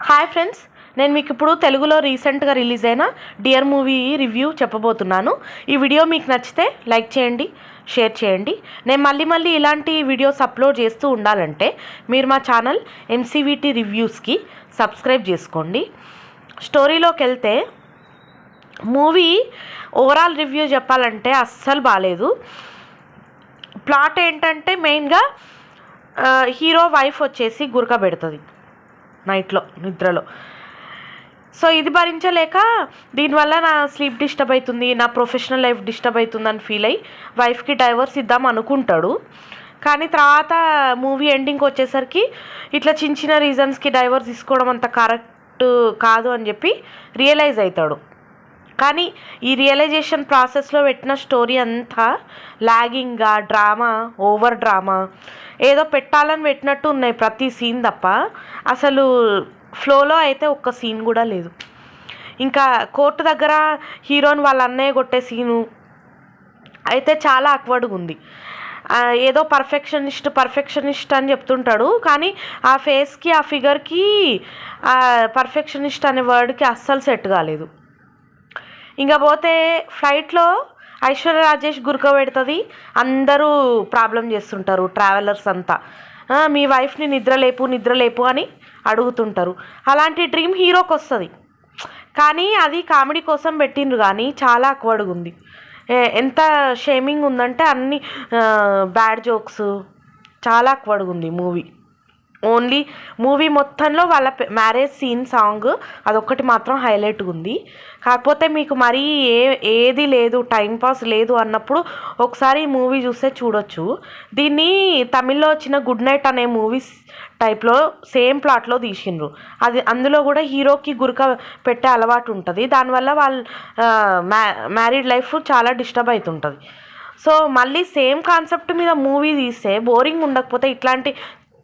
Hi friends, నేను మీకు ఇప్పుడు తెలుగులో రీసెంట్గా రిలీజ్ అయిన డియర్ మూవీ రివ్యూ చెప్పబోతున్నాను. ఈ వీడియో మీకు నచ్చితే లైక్ చేయండి, షేర్ చేయండి. నేను మళ్ళీ ఇలాంటి వీడియోస్ అప్లోడ్ చేస్తూ ఉండాలంటే మీరు మా ఛానల్ ఎంసీవీటీ రివ్యూస్కి సబ్స్క్రైబ్ చేసుకోండి. స్టోరీలోకి వెళ్తే మూవీ ఓవరాల్ రివ్యూ చెప్పాలంటే అస్సలు బాగాలేదు. ప్లాట్ ఏంటంటే మెయిన్గా హీరో వైఫ్ వచ్చేసి గురక పెడుతుంది నైట్లో, నిద్రలో. సో ఇది భరించలేక దీనివల్ల నా స్లీప్ డిస్టర్బ్ అవుతుంది, నా ప్రొఫెషనల్ లైఫ్ డిస్టర్బ్ అవుతుంది అని ఫీల్ అయ్యి వైఫ్కి డైవర్స్ ఇద్దాం అనుకుంటాడు. కానీ తర్వాత మూవీ ఎండింగ్కి వచ్చేసరికి ఇట్లా చిన్న రీజన్స్కి డైవర్స్ తీసుకోవడం అంత కరెక్ట్ కాదు అని చెప్పి రియలైజ్ అవుతాడు. కానీ ఈ రియలైజేషన్ ప్రాసెస్లో పెట్టిన స్టోరీ అంతా లాగింగ్గా, డ్రామా, ఓవర్ డ్రామా, ఏదో పెట్టాలని పెట్టినట్టు ఉన్నాయి ప్రతి సీన్ తప్ప అసలు ఫ్లోలో అయితే ఒక్క సీన్ కూడా లేదు. ఇంకా కోర్టు దగ్గర హీరోని వాళ్ళ అన్నయ్య కొట్టే సీను అయితే చాలా ఆక్వర్డ్గా ఉంది. ఏదో పర్ఫెక్షనిస్ట్ అని చెప్తుంటాడు, కానీ ఆ ఫేస్కి, ఆ ఫిగర్కి పర్ఫెక్షనిస్ట్ అనే వర్డ్కి అస్సలు సెట్ కాలేదు. ఇంకా పోతే ఫ్లైట్లో ఐశ్వర్య రాజేష్ గురక పెడుతుంది, అందరూ ప్రాబ్లం చేస్తుంటారు ట్రావెలర్స్ అంతా. మీ వైఫ్ని నిద్రలేపు అని అడుగుతుంటారు. అలాంటి డ్రీమ్ హీరోకి వస్తుంది, కానీ అది కామెడీ కోసం పెట్టిండ్రు, కానీ చాలా అక్వర్డ్గా ఉంది. ఎంత షేమింగ్ ఉందంటే అన్ని బ్యాడ్ జోక్స్, చాలా అక్వర్డ్గా ఉంది మూవీ. ఓన్లీ మూవీ మొత్తంలో వాళ్ళ మ్యారేజ్ సీన్ సాంగ్ అదొక్కటి మాత్రం హైలైట్గా ఉంది. కాకపోతే మీకు మరీ ఏది లేదు, టైంపాస్ లేదు అన్నప్పుడు ఒకసారి ఈ మూవీ చూస్తే చూడొచ్చు. దీన్ని తమిళ్లో వచ్చిన గుడ్ నైట్ అనే మూవీస్ టైప్లో సేమ్ ప్లాట్లో తీసిండ్రు. అందులో కూడా హీరోకి గురక పెట్టే అలవాటు ఉంటుంది, దానివల్ల వాళ్ళ మ్యారీడ్ లైఫ్ చాలా డిస్టర్బ్ అవుతుంటుంది. సో మళ్ళీ సేమ్ కాన్సెప్ట్ మీద మూవీ తీస్తే బోరింగ్ ఉండకపోతే ఇట్లాంటి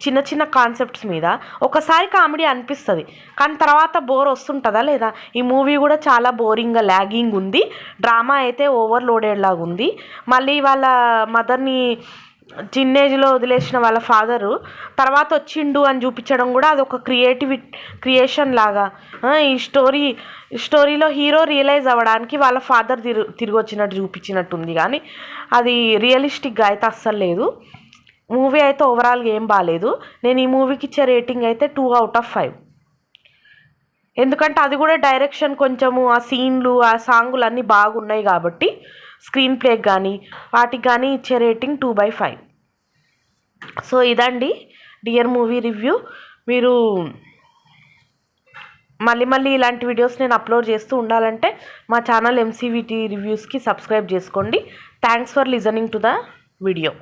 చిన్న కాన్సెప్ట్స్ మీద ఒకసారి కామెడీ అనిపిస్తుంది, కానీ తర్వాత బోర్ వస్తుంటుందా లేదా? ఈ మూవీ కూడా చాలా బోరింగ్గా, లాగింగ్ ఉంది. డ్రామా అయితే ఓవర్లోడెడ్ లాగా ఉంది. మళ్ళీ వాళ్ళ మదర్ని టీనేజ్లో వదిలేసిన వాళ్ళ ఫాదరు తర్వాత వచ్చిండు అని చూపించడం కూడా అదొక క్రియేషన్ లాగా. ఈ స్టోరీలో హీరో రియలైజ్ అవ్వడానికి వాళ్ళ ఫాదర్ తిరిగి వచ్చినట్టు చూపించినట్టుంది, కానీ అది రియలిస్టిక్గా అయితే అస్సలు లేదు. మూవీ అయితే ఓవరాల్గా ఏం బాగాలేదు. నేను ఈ మూవీకి ఇచ్చే రేటింగ్ అయితే 2/5. ఎందుకంటే అది కూడా డైరెక్షన్ కొంచెము, ఆ సీన్లు, ఆ సాంగులు అన్నీ బాగున్నాయి కాబట్టి స్క్రీన్ ప్లేకి కానీ వాటికి కానీ ఇచ్చే రేటింగ్ 2/5. సో ఇదండి డియర్ మూవీ రివ్యూ. మీరు మళ్ళీ ఇలాంటి వీడియోస్ నేను అప్లోడ్ చేస్తూ ఉండాలంటే మా ఛానల్ ఎంసీవీటీ రివ్యూస్కి సబ్స్క్రైబ్ చేసుకోండి. Thanks for listening to the video.